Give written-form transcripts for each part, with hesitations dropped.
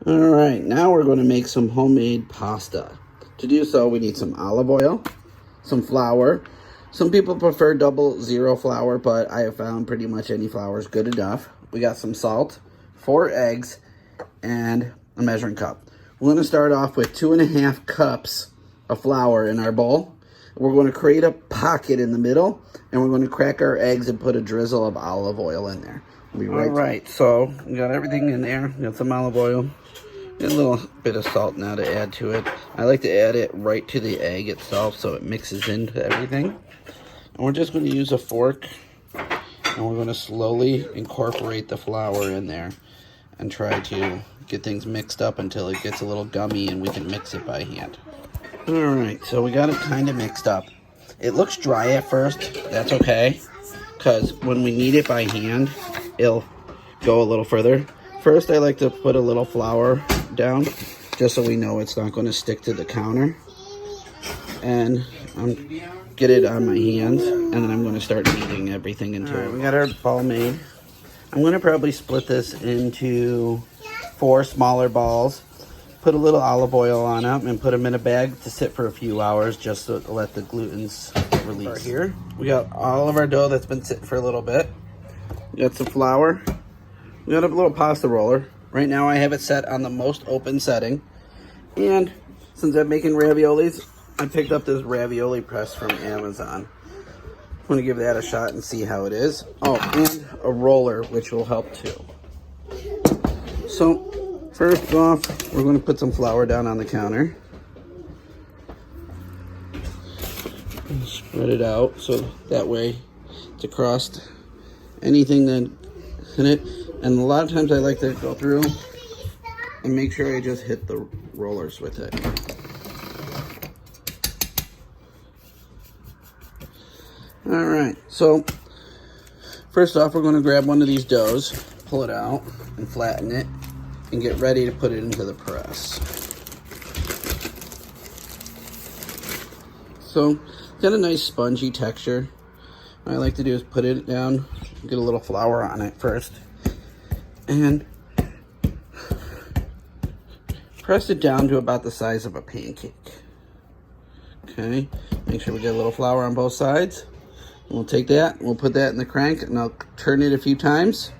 All right, now we're going to make some homemade pasta. To do so, we need some olive oil, some flour. Some people prefer 00 flour, but I have found pretty much any flour is good enough. We got some salt, 4 eggs, and a measuring cup. We're going to start off with 2.5 cups of flour in our bowl. We're going to create a pocket in the middle, and we're going to crack our eggs and put a drizzle of olive oil in there. All right, so we got everything in there. We got some olive oil. A little bit of salt now to add to it. I like to add it right to the egg itself so it mixes into everything. And we're just going to use a fork, and we're going to slowly incorporate the flour in there and try to get things mixed up until it gets a little gummy and we can mix it by hand. Alright, so we got it kind of mixed up. It looks dry at first. That's okay, because when we knead it by hand, it'll go a little further. First, I like to put a little flour down just so we know it's not going to stick to the counter, and get it on my hands, and then I'm going to start kneading everything into it. We got our ball made. I'm going to probably split this into 4 smaller balls, put a little olive oil on them, and put them in a bag to sit for a few hours just to let the glutens release. Here we got all of our dough that's been sitting for a little bit. We got some flour. We got a little pasta roller. Right now I have it set on the most open setting. And since I'm making raviolis, I picked up this ravioli press from Amazon. I'm going to give that a shot and see how it is. Oh, and a roller, which will help too. So, first off, we're going to put some flour down on the counter. And spread it out so that way it's across anything that in it. And a lot of times I like to go through and make sure I just hit the rollers with it. All right, so first off, we're going to grab one of these doughs, pull it out and flatten it, and get ready to put it into the press. So it's got a nice spongy texture. What I like to do is put it down, get a little flour on it first, and press it down to about the size of a pancake. Okay, make sure we get a little flour on both sides. We'll take that, we'll put that in the crank, and I'll turn it a few times.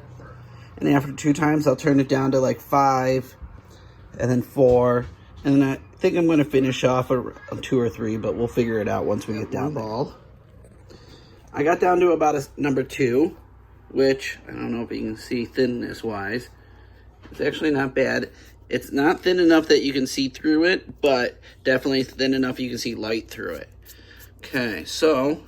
And after 2 times, I'll turn it down to like 5, and then 4, and then I think I'm going to finish off a 2 or 3, but we'll figure it out once we get down there. I got down to about a number 2, which I don't know if you can see thinness wise. It's actually not bad. It's not thin enough that you can see through it, but definitely thin enough you can see light through it. Okay, so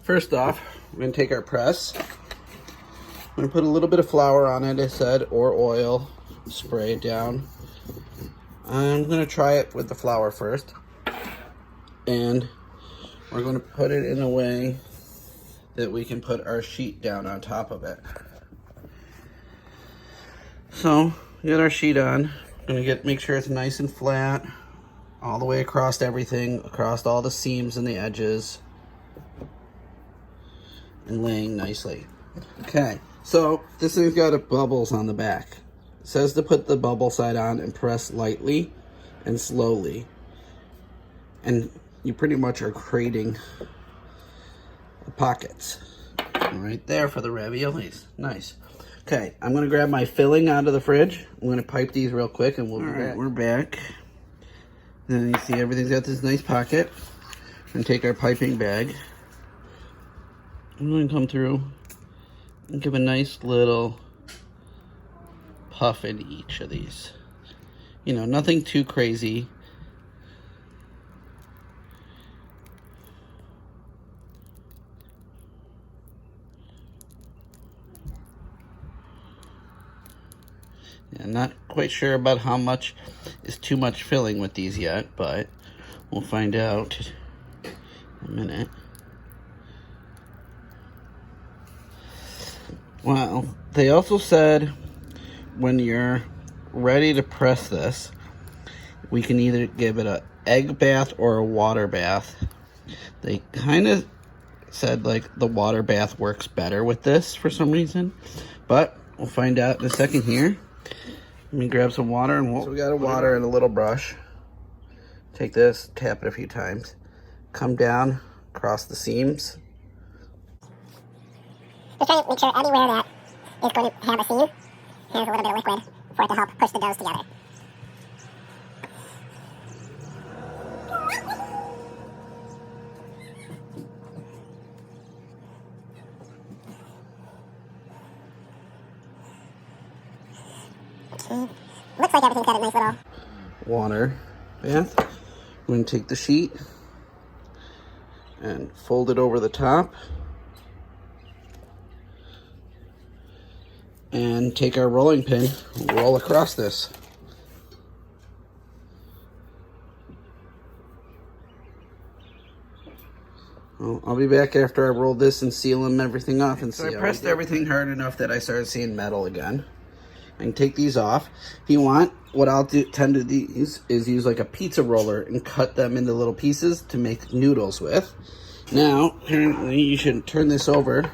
first off, we're going to take our press. I'm going to put a little bit of flour on it, I said, or oil. Spray it down. I'm going to try it with the flour first. And we're going to put it in a way that we can put our sheet down on top of it. So, we got our sheet on. I'm going to make sure it's nice and flat all the way across everything, across all the seams and the edges, and laying nicely. Okay, so this thing's got bubbles on the back. It says to put the bubble side on and press lightly and slowly. And you pretty much are creating the pockets right there for the raviolis. Nice. Okay, I'm going to grab my filling out of the fridge. I'm going to pipe these real quick and we'll be back. We're back. Then you see everything's got this nice pocket. And take our piping bag. I'm going to come through and give a nice little puff in each of these. You know, nothing too crazy. I'm not quite sure about how much is too much filling with these yet, but we'll find out in a minute. Well, they also said when you're ready to press this, we can either give it an egg bath or a water bath. They kind of said like the water bath works better with this for some reason, but we'll find out in a second here. Let me grab some water and so we got a water and a little brush. Take this, tap it a few times. Come down across the seams. Just try to make sure anywhere that is going to have a seam has a little bit of liquid for it to help push the doughs together. Looks like everything's got a nice little water bath. I'm going to take the sheet and fold it over the top and take our rolling pin and roll across this. Well, I'll be back after I roll this and seal everything off and see. So I pressed everything hard enough that I started seeing metal again. I can take these off. If you want, what I'll tend to do is use like a pizza roller and cut them into little pieces to make noodles with. Now, apparently you should turn this over,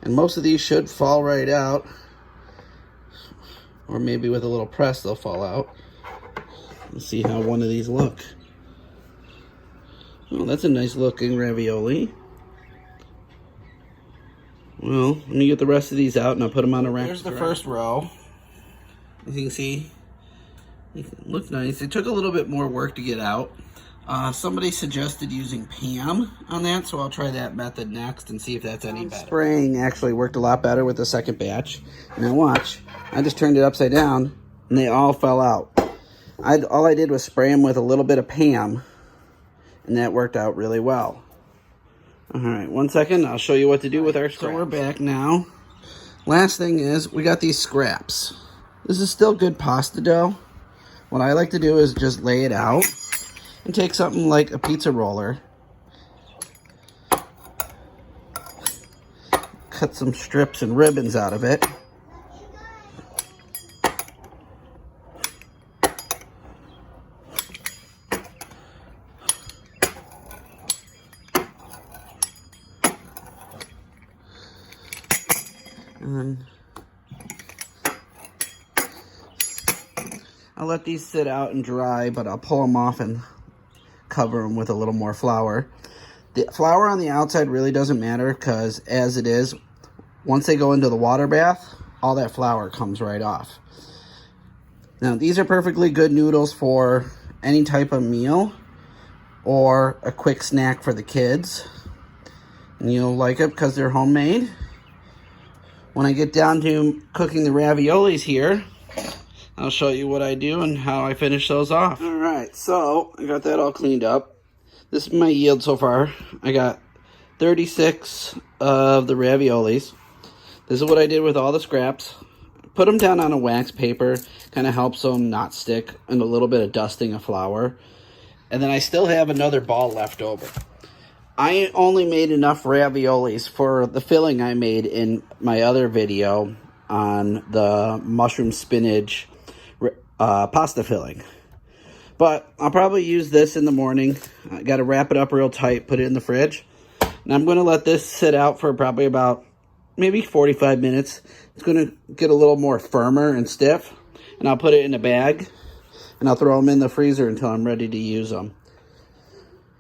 and most of these should fall right out, or maybe with a little press they'll fall out. Let's see how one of these look. Oh, that's a nice looking ravioli. Well, let me get the rest of these out and I'll put them on a rack. Here's the first row. As you can see, it looked nice. It took a little bit more work to get out. Somebody suggested using Pam on that, so I'll try that method next and see if that's any better. Spraying actually worked a lot better with the second batch. Now watch, I just turned it upside down and they all fell out. All I did was spray them with a little bit of Pam, and that worked out really well. Alright, 1 second, I'll show you what to do with our scraps. So we're back now. Last thing is, we got these scraps. This is still good pasta dough. What I like to do is just lay it out and take something like a pizza roller. Cut some strips and ribbons out of it. And then I'll let these sit out and dry, but I'll pull them off and cover them with a little more flour. The flour on the outside really doesn't matter because as it is, once they go into the water bath, all that flour comes right off. Now these are perfectly good noodles for any type of meal or a quick snack for the kids. And you'll like it because they're homemade. When I get down to cooking the raviolis here, I'll show you what I do and how I finish those off. Alright, so I got that all cleaned up. This is my yield so far. I got 36 of the raviolis. This is what I did with all the scraps. Put them down on a wax paper. Kind of helps them not stick, and a little bit of dusting of flour. And then I still have another ball left over. I only made enough raviolis for the filling I made in my other video on the mushroom spinach pasta filling. But I'll probably use this in the morning. I got to wrap it up real tight, put it in the fridge. And I'm going to let this sit out for probably about maybe 45 minutes. It's going to get a little more firmer and stiff. And I'll put it in a bag. And I'll throw them in the freezer until I'm ready to use them.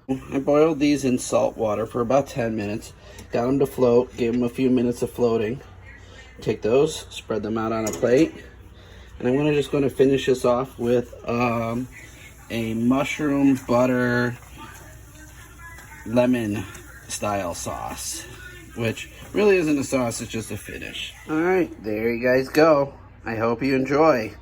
I boiled these in salt water for about 10 minutes. Got them to float. Gave them a few minutes of floating. Take those, spread them out on a plate. And I'm just going to finish this off with a mushroom butter lemon style sauce, which really isn't a sauce, it's just a finish. Alright, there you guys go. I hope you enjoy.